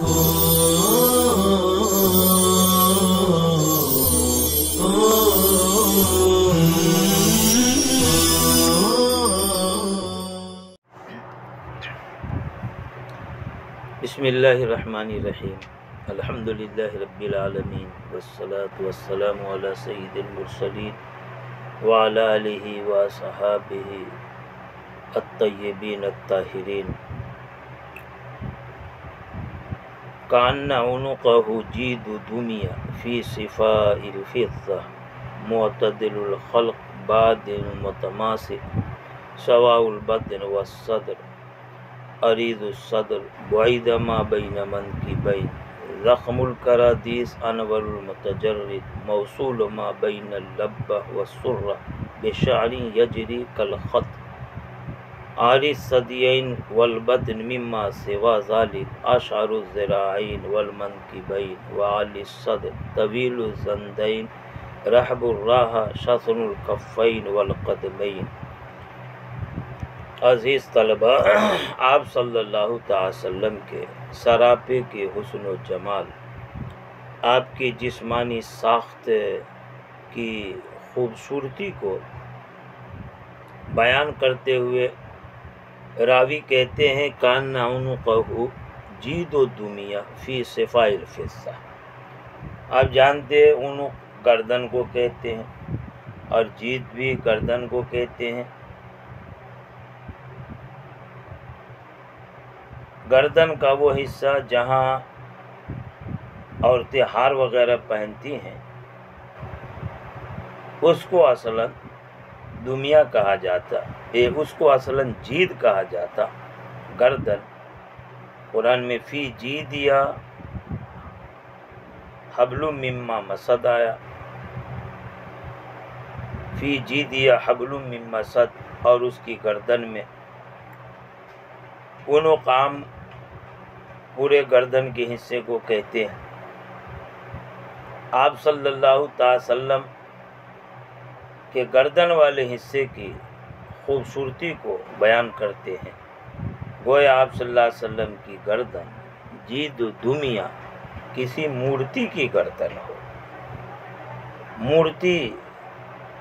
بسم اللہ الرحمن الرحیم الحمدللہ رب العالمین والصلاة والسلام علی سید المرسلین وعلی آلہ وصحابہ الطیبین الطاہرین کأن عنقہ جید دمیا فی صفاء الفضہ معتدل الخلق بادن متماسک سواء البدن والصدر عریض الصدر بعید ما بین منکبین زخم الکرادیس انور المتجرد موصول ما بین اللبہ والسرہ بشعر یجری کالخط عاری الثدیین والبدن مما سوا ذلك اشعر الذراعین والمنکبین وعلی الصدر طویل الزندین رحب الراحہ شطن الکفین والقدمین۔ عزیز طلباء، آپ صلی اللہ تعالی وسلم کے سراپے کے حسن و جمال، آپ کی جسمانی ساخت کی خوبصورتی کو بیان کرتے ہوئے راوی کہتے ہیں کان عنقہ جید و دمیا فی صفاء الفضہ۔ آپ جانتے ہیں عنق گردن کو کہتے ہیں اور جید بھی گردن کو کہتے ہیں۔ گردن کا وہ حصہ جہاں عورتیں ہار وغیرہ پہنتی ہیں اس کو اصلاً دمیا کہا جاتا، اس کو اصلاً جید کہا جاتا۔ گردن قرآن میں فی جیدیا حبل مما مسد آیا، فی جیدیا حبل مما مسد، اور اس کی گردن میں عنق عام پورے گردن کے حصے کو کہتے ہیں۔ آپ صلی اللہ تعالی وسلم کے گردن والے حصے کی خوبصورتی کو بیان کرتے ہیں۔ گویا آپ صلی اللہ علیہ وسلم کی گردن جید و دمیا کسی مورتی کی گردن ہو۔ مورتی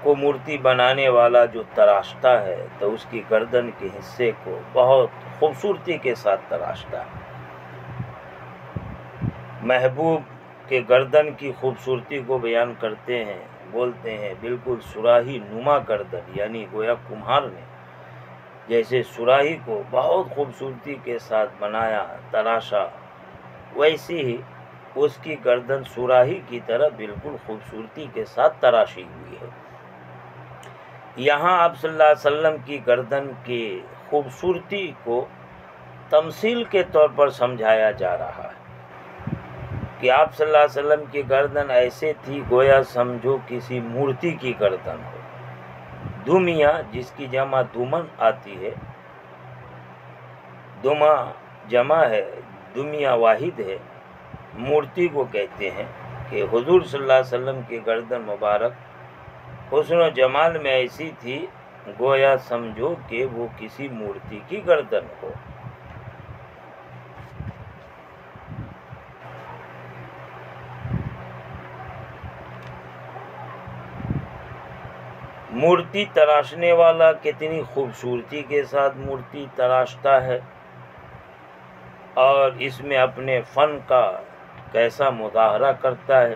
کو مورتی بنانے والا جو تراشتا ہے تو اس کی گردن کے حصے کو بہت خوبصورتی کے ساتھ تراشتا ہے۔ محبوب کے گردن کی خوبصورتی کو بیان کرتے ہیں، بولتے ہیں بالکل صراحی نما گردن، یعنی گویا کمہار نے جیسے صراحی کو بہت خوبصورتی کے ساتھ بنایا تراشا، ویسی ہی اس کی گردن صراحی کی طرح بالکل خوبصورتی کے ساتھ تراشی ہوئی ہے۔ یہاں آپ صلی اللہ علیہ وسلم کی گردن کی خوبصورتی کو تمثیل کے طور پر سمجھایا جا رہا ہے کہ آپ صلی اللہ علیہ وسلم کی گردن ایسے تھی گویا سمجھو کسی مورتی کی گردن ہو۔ دمیا جس کی جمع دمن آتی ہے، دما جمع ہے، دمیا واحد ہے، مورتی کو کہتے ہیں کہ حضور صلی اللہ علیہ وسلم کی گردن مبارک حسن و جمال میں ایسی تھی گویا سمجھو کہ وہ کسی مورتی کی گردن ہو۔ مورتی تراشنے والا کتنی خوبصورتی کے ساتھ مورتی تراشتا ہے اور اس میں اپنے فن کا کیسا مظاہرہ کرتا ہے۔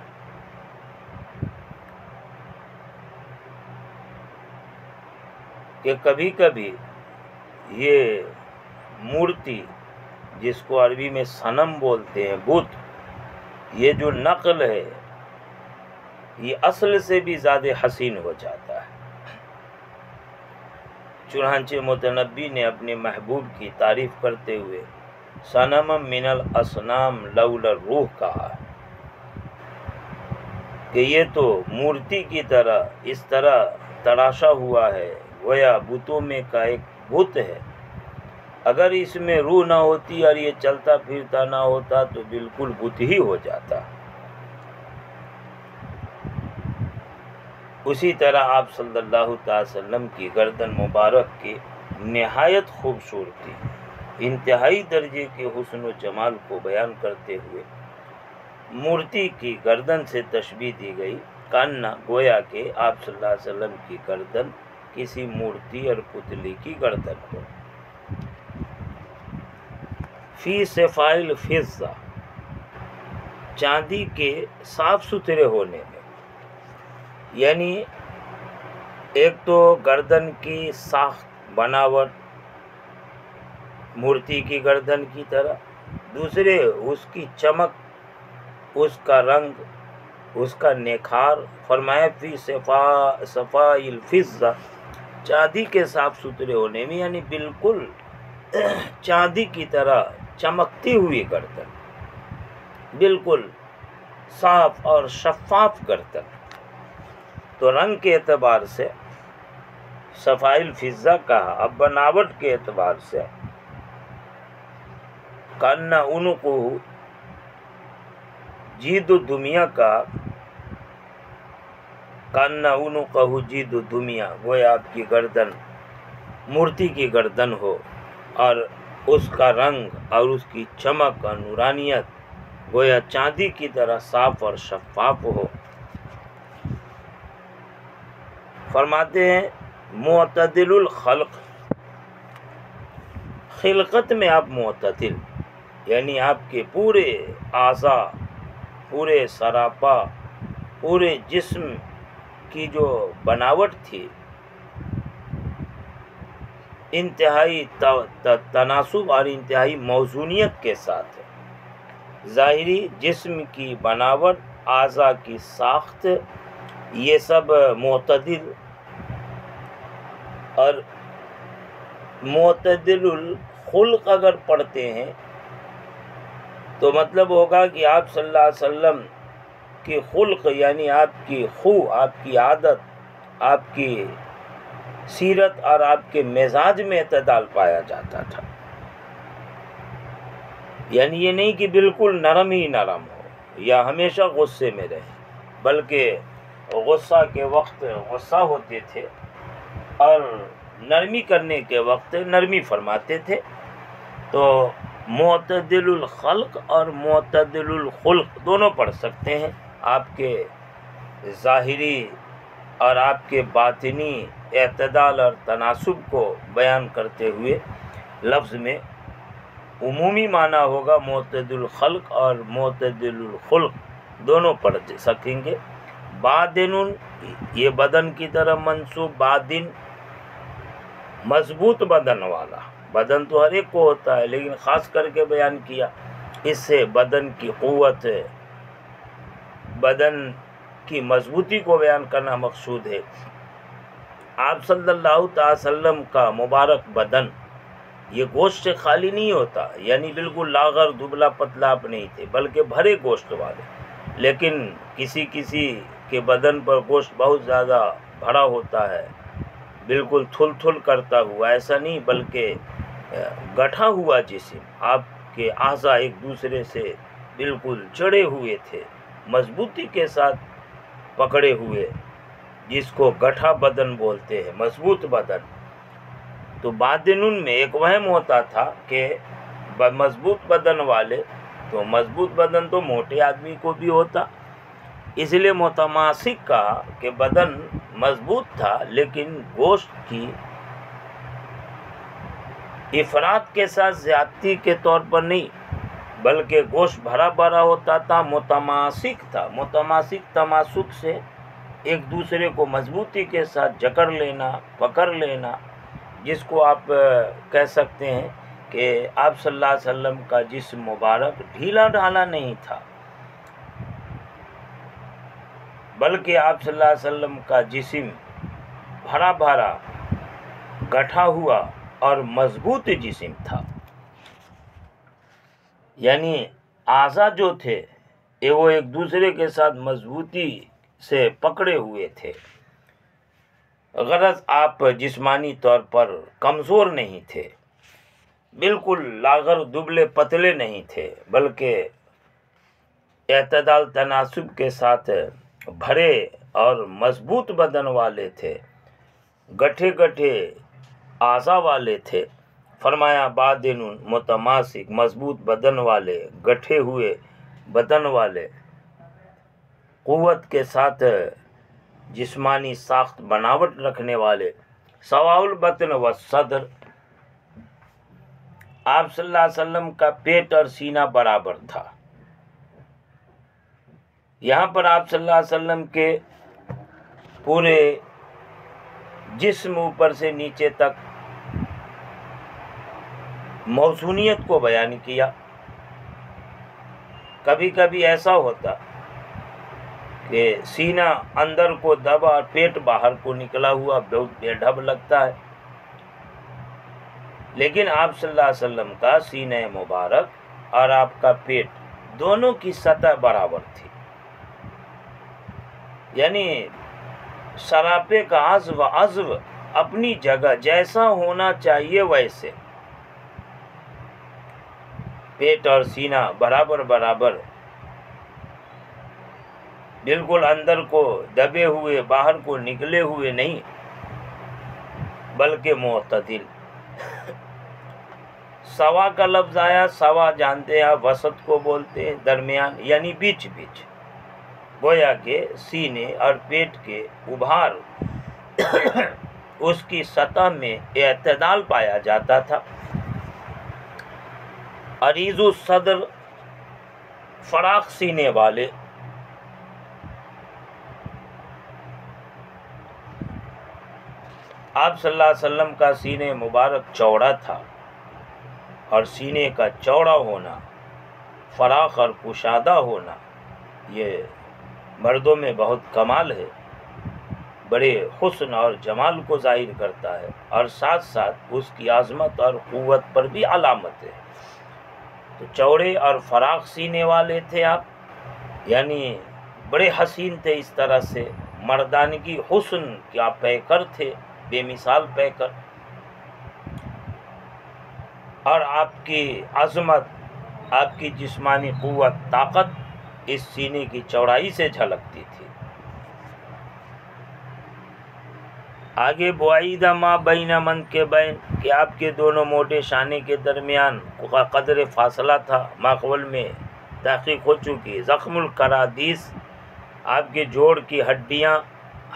کہ کبھی کبھی یہ مورتی جس کو عربی میں صنم بولتے ہیں، بت، یہ جو نقل ہے یہ اصل سے بھی زیادہ حسین ہو جاتا ہے۔ چنانچہ متنبی نے اپنے محبوب کی تعریف کرتے ہوئے صنم من الاصنام لولا الروح کہا کہ یہ تو مورتی کی طرح اس طرح تراشا ہوا ہے گویا بتوں میں کا ایک بت ہے، اگر اس میں روح نہ ہوتی اور یہ چلتا پھرتا نہ ہوتا تو بالکل بت ہی ہو جاتا۔ اسی طرح آپ صلی اللہ تعالی وسلم کی گردن مبارک کی نہایت خوبصورتی انتہائی درجے کے حسن و جمال کو بیان کرتے ہوئے مورتی کی گردن سے تشبیہ دی گئی، کاننا گویا کہ آپ صلی اللہ علیہ وسلم کی گردن کسی مورتی اور پتلی کی گردن ہو۔ فی صفائل فضہ، چاندی کے صاف ستھرے ہونے میں، یعنی ایک تو گردن کی ساخت بناوٹ مورتی کی گردن کی طرح، دوسرے اس کی چمک، اس کا رنگ، اس کا نکھار۔ فرمایا فی صفائل الفضہ، چاندی کے صاف ستھرے ہونے میں، یعنی بالکل چاندی کی طرح چمکتی ہوئی گردن، بالکل صاف اور شفاف گردن۔ تو رنگ کے اعتبار سے صفائل الفضہ کہا، اب بناوٹ کے اعتبار سے کاننا عنقہ، جید الدنیا کا، کاننا عنقہ جید الدنیا، گویا آپ کی گردن مورتی کی گردن ہو، اور اس کا رنگ اور اس کی چمک اور نورانیت گویا چاندی کی طرح صاف اور شفاف ہو۔ فرماتے ہیں معتدل الخلق، خلقت میں آپ معتدل، یعنی آپ کے پورے اعضاء، پورے سراپا، پورے جسم کی جو بناوٹ تھی انتہائی تناسب اور انتہائی موزونیت کے ساتھ ہے۔ ظاہری جسم کی بناوٹ، اعضاء کی ساخت، یہ سب معتدل، اور معتدل الخلق اگر پڑھتے ہیں تو مطلب ہوگا کہ آپ صلی اللہ علیہ وسلم کی خلق، یعنی آپ کی خو، آپ کی عادت، آپ کی سیرت اور آپ کے مزاج میں اعتدال پایا جاتا تھا۔ یعنی یہ نہیں کہ بالکل نرم ہی نرم ہو یا ہمیشہ غصے میں رہے، بلکہ غصہ کے وقت غصہ ہوتے تھے اور نرمی کرنے کے وقت نرمی فرماتے تھے۔ تو معتدل الخلق اور معتدل الخلق دونوں پڑھ سکتے ہیں، آپ کے ظاہری اور آپ کے باطنی اعتدال اور تناسب کو بیان کرتے ہوئے لفظ میں عمومی معنی ہوگا معتدل الخلق اور معتدل الخلق دونوں پڑھ سکیں گے۔ بادن، یہ بدن کی طرف منسوب، بادن مضبوط بدن والا، بدن تو ہر ایک کو ہوتا ہے لیکن خاص کر کے بیان کیا، اس سے بدن کی قوت، بدن کی مضبوطی کو بیان کرنا مقصود ہے۔ آپ صلی اللہ تعالی وسلم کا مبارک بدن یہ گوشت سے خالی نہیں ہوتا، یعنی بالکل لاغر دبلا پتلا آپ نہیں تھے، بلکہ بھرے گوشت والے۔ لیکن کسی کسی کے بدن پر گوشت بہت زیادہ بھرا ہوتا ہے، بالکل تھل تھل کرتا ہوا، ایسا نہیں، بلکہ گٹھا ہوا جسم، آپ کے اعضاء ایک دوسرے سے بالکل جڑے ہوئے تھے، مضبوطی کے ساتھ پکڑے ہوئے، جس کو گٹھا بدن بولتے ہیں، مضبوط بدن۔ تو باطن میں ایک وہم ہوتا تھا کہ مضبوط بدن والے، تو مضبوط بدن تو موٹے آدمی کو بھی ہوتا، اس لیے متماسک کہا کہ بدن مضبوط تھا لیکن گوشت کی افراط کے ساتھ زیادتی کے طور پر نہیں، بلکہ گوشت بھرا بھرا ہوتا تھا، متماسک تھا۔ متماسک تماسک سے ایک دوسرے کو مضبوطی کے ساتھ جکڑ لینا، پکڑ لینا، جس کو آپ کہہ سکتے ہیں کہ آپ صلی اللہ علیہ وسلم کا جسم مبارک ڈھیلا ڈھالا نہیں تھا، بلکہ آپ صلی اللہ علیہ وسلم کا جسم بھرا بھرا، گٹھا ہوا اور مضبوط جسم تھا۔ یعنی اعضاء جو تھے وہ ایک دوسرے کے ساتھ مضبوطی سے پکڑے ہوئے تھے۔ غرض آپ جسمانی طور پر کمزور نہیں تھے، بالکل لاغر دبلے پتلے نہیں تھے، بلکہ اعتدال تناسب کے ساتھ بھرے اور مضبوط بدن والے تھے، گٹھے گٹھے اعضاء والے تھے، فرمایا بادن متماسک، مضبوط بدن والے، گٹھے ہوئے بدن والے، قوت کے ساتھ جسمانی ساخت بناوٹ رکھنے والے، سواء البطن والصدر، آپ صلی اللہ علیہ وسلم کا پیٹ اور سینہ برابر تھا۔ یہاں پر آپ صلی اللہ علیہ وسلم کے پورے جسم اوپر سے نیچے تک موزونیت کو بیان کیا۔ کبھی کبھی ایسا ہوتا کہ سینہ اندر کو دبا اور پیٹ باہر کو نکلا ہوا بہت بے ڈھب لگتا ہے، لیکن آپ صلی اللہ علیہ وسلم کا سینہ مبارک اور آپ کا پیٹ دونوں کی سطح برابر تھی، یعنی سراپے کا عزو اپنی جگہ جیسا ہونا چاہیے ویسے، پیٹ اور سینہ برابر برابر، بالکل اندر کو دبے ہوئے باہر کو نکلے ہوئے نہیں، بلکہ معتدل۔ سوا کا لفظ آیا، سوا جانتے ہیں آپ وسط کو بولتے ہیں، درمیان یعنی بیچ بیچ، گویا کہ سینے اور پیٹ کے ابھار اس کی سطح میں اعتدال پایا جاتا تھا۔ عریض الصدر، فراخ سینے والے، آپ صلی اللہ علیہ وسلم کا سینے مبارک چوڑا تھا، اور سینے کا چوڑا ہونا، فراخ اور کشادہ ہونا، یہ مردوں میں بہت کمال ہے، بڑے حسن اور جمال کو ظاہر کرتا ہے، اور ساتھ ساتھ اس کی عظمت اور قوت پر بھی علامت ہے۔ تو چوڑے اور فراخ سینے والے تھے آپ، یعنی بڑے حسین تھے، اس طرح سے مردانگی حسن کیا پیکر تھے، بے مثال پیکر، اور آپ کی عظمت، آپ کی جسمانی قوت، طاقت اس سینے کی چوڑائی سے جھلکتی تھی۔ آگے بعیدہ ما بین منکبین، کہ آپ کے دونوں موٹے شانے کے درمیان قدر فاصلہ تھا، ماقبل میں تحقیق ہو چکی۔ زخم الکرادیس، آپ کے جوڑ کی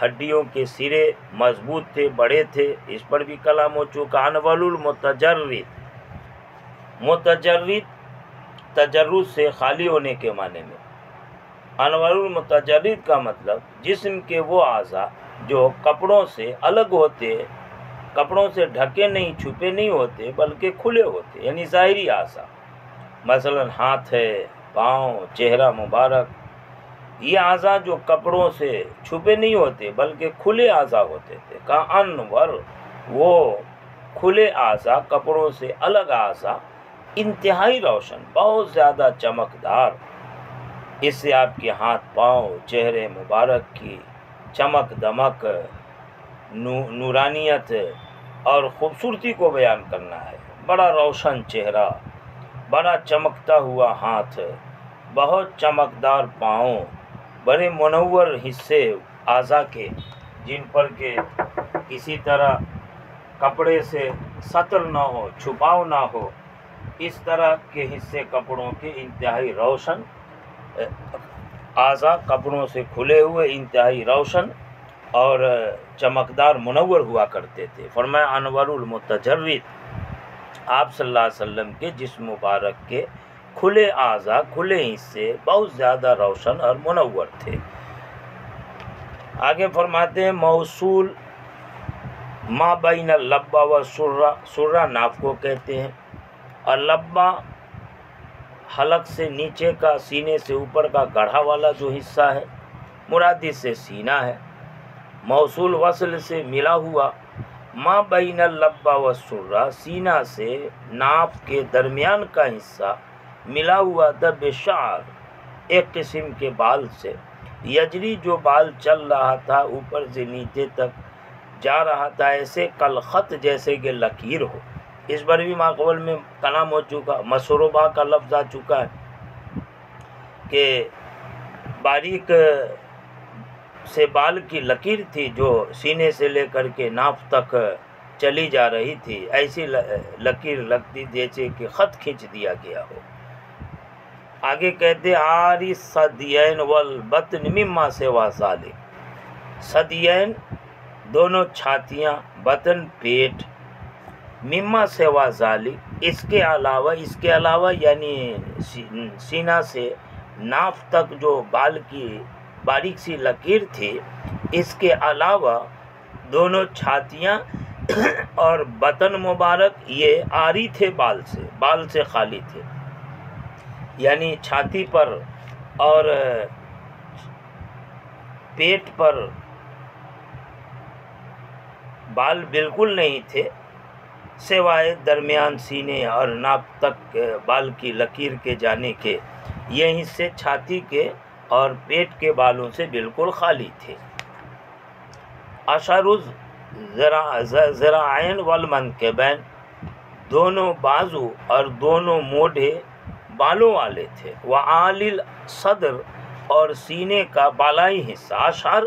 ہڈیوں کے سرے مضبوط تھے، بڑے تھے، اس پر بھی کلام ہو چکا۔ انول المتجرد، متجرد تجرد سے خالی ہونے کے معنی میں، انول المتجرد کا مطلب جسم کے وہ اعضاء جو کپڑوں سے الگ ہوتے، کپڑوں سے ڈھکے نہیں، چھپے نہیں ہوتے، بلکہ کھلے ہوتے، یعنی ظاہری اعضاء، مثلا ہاتھ ہے، پاؤں، چہرہ مبارک، یہ اعضاء جو کپڑوں سے چھپے نہیں ہوتے بلکہ کھلے اعضاء ہوتے تھے۔ کہا انور، وہ کھلے اعضاء، کپڑوں سے الگ اعضاء، انتہائی روشن، بہت زیادہ چمکدار، اس سے آپ کے ہاتھ پاؤں، چہرے مبارک کی چمک دمک، نورانیت اور خوبصورتی کو بیان کرنا ہے۔ بڑا روشن چہرہ، بڑا چمکتا ہوا ہاتھ، بہت چمکدار پاؤں، بڑے منور حصے اعضاء کے، جن پر کہ کسی طرح کپڑے سے سطر نہ ہو، چھپاؤ نہ ہو، اس طرح کے حصے کپڑوں کے، انتہائی روشن اعضاء، کپڑوں سے کھلے ہوئے، انتہائی روشن اور چمکدار، منور ہوا کرتے تھے۔ فرمایا انور المتجرد، آپ صلی اللہ علیہ وسلم کے جسم مبارک کے کھلے اعضاء، کھلے حصے بہت زیادہ روشن اور منور تھے۔ آگے فرماتے ہیں موصول ما بین اللبہ و سرہ، سرہ ناف کو کہتے ہیں، اور لبہ حلق سے نیچے کا، سینے سے اوپر کا گڑھا والا جو حصہ ہے، مراد اس سے سینہ ہے۔ موصول وصل سے ملا ہوا، ما بین اللبہ و سرہ، سینہ سے ناف کے درمیان کا حصہ ملا ہوا، دب شعر، ایک قسم کے بال سے، یجری، جو بال چل رہا تھا، اوپر سے نیچے تک جا رہا تھا، ایسے کالخط، جیسے کہ لکیر ہو۔ اس پر بھی ماقبل میں کلام ہو چکا، مسروبہ کا لفظ آ چکا ہے کہ باریک سے بال کی لکیر تھی جو سینے سے لے کر کے ناف تک چلی جا رہی تھی، ایسی لکیر لگتی جیسے کہ خط کھینچ دیا گیا ہو۔ آگے کہتے آری صدیین والبطن مما سوا ذالک، صدیین دونوں چھاتیاں، بطن پیٹ، مما سوا ذالک اس کے علاوہ یعنی سینہ سے ناف تک جو بال کی باریک سی لکیر تھی، اس کے علاوہ دونوں چھاتیاں اور بطن مبارک یہ آری تھے، بال سے خالی تھے، یعنی چھاتی پر اور پیٹ پر بال بالکل نہیں تھے، سوائے درمیان سینے اور ناف تک بال کی لکیر کے جانے کے، یہ حصے چھاتی کے اور پیٹ کے بالوں سے بالکل خالی تھے۔ اشعر الذراعین والمنکبین، دونوں بازو اور دونوں موڈھے بالوں والے تھے۔ وعالی الصدر، اور سینے کا بالائی حصہ، اشعر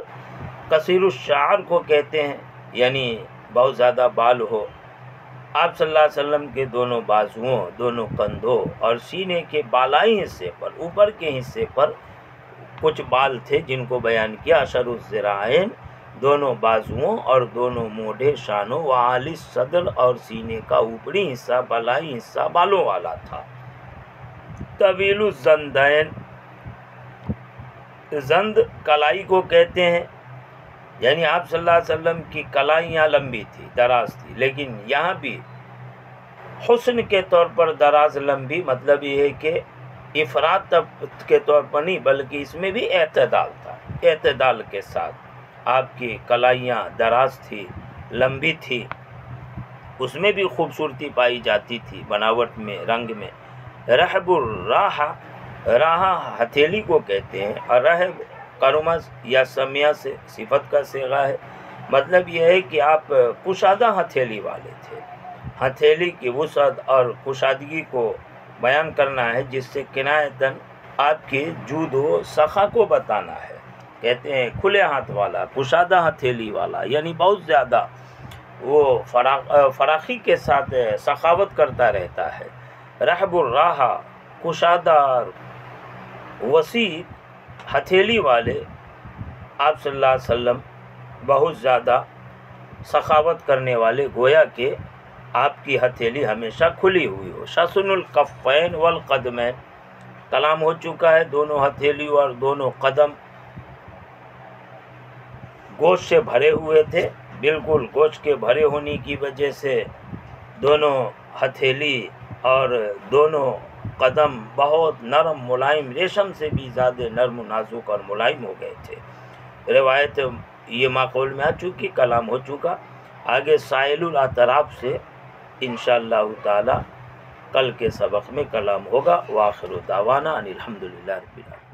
کثیر الشعر کو کہتے ہیں، یعنی بہت زیادہ بال ہو۔ آپ صلی اللہ علیہ وسلم کے دونوں بازوؤں، دونوں کندھوں اور سینے کے بالائی حصے پر، اوپر کے حصے پر کچھ بال تھے جن کو بیان کیا اشعر الذراعین، دونوں بازوؤں اور دونوں موڈھے شانوں، وعالی صدر، اور سینے کا اوپری حصہ بالائی حصہ بالوں والا تھا۔ طویل الزندین، زند کلائی کو کہتے ہیں، یعنی آپ صلی اللہ علیہ وسلم کی کلائیاں لمبی تھی، دراز تھی، لیکن یہاں بھی حسن کے طور پر دراز لمبی، مطلب یہ ہے کہ افراط کے طور پر نہیں، بلکہ اس میں بھی اعتدال تھا، اعتدال کے ساتھ آپ کی کلائیاں دراز تھی، لمبی تھی، اس میں بھی خوبصورتی پائی جاتی تھی، بناوٹ میں، رنگ میں۔ رحب الراحہ، راحہ ہتھیلی کو کہتے ہیں، اور رحب کرمز یا سمیہ سے صفت کا صیغہ ہے، مطلب یہ ہے کہ آپ کشادہ ہتھیلی والے تھے۔ ہتھیلی کی وسعت اور کشادگی کو بیان کرنا ہے، جس سے کنایتاً آپ کے جود و سخا کو بتانا ہے۔ کہتے ہیں کھلے ہاتھ والا، کشادہ ہتھیلی والا، یعنی بہت زیادہ وہ فراخی کے ساتھ سخاوت کرتا رہتا ہے۔ رحب الراحہ، کشادہ اور وسیع ہتھیلی والے، آپ صلی اللہ علیہ وسلم بہت زیادہ سخاوت کرنے والے، گویا کہ آپ کی ہتھیلی ہمیشہ کھلی ہوئی ہو۔ شسن الکفین والقدمین، کلام ہو چکا ہے، دونوں ہتھیلی اور دونوں قدم گوشت سے بھرے ہوئے تھے، بالکل گوشت کے بھرے ہونے کی وجہ سے دونوں ہتھیلی اور دونوں قدم بہت نرم ملائم، ریشم سے بھی زیادہ نرم و نازک اور ملائم ہو گئے تھے۔ روایت یہ معقول میں آ چکی، کلام ہو چکا، آگے سائل الاطراف سے انشاءاللہ تعالی کل کے سبق میں کلام ہوگا۔ وآخر دعوانا ان الحمدللہ رب العالمین۔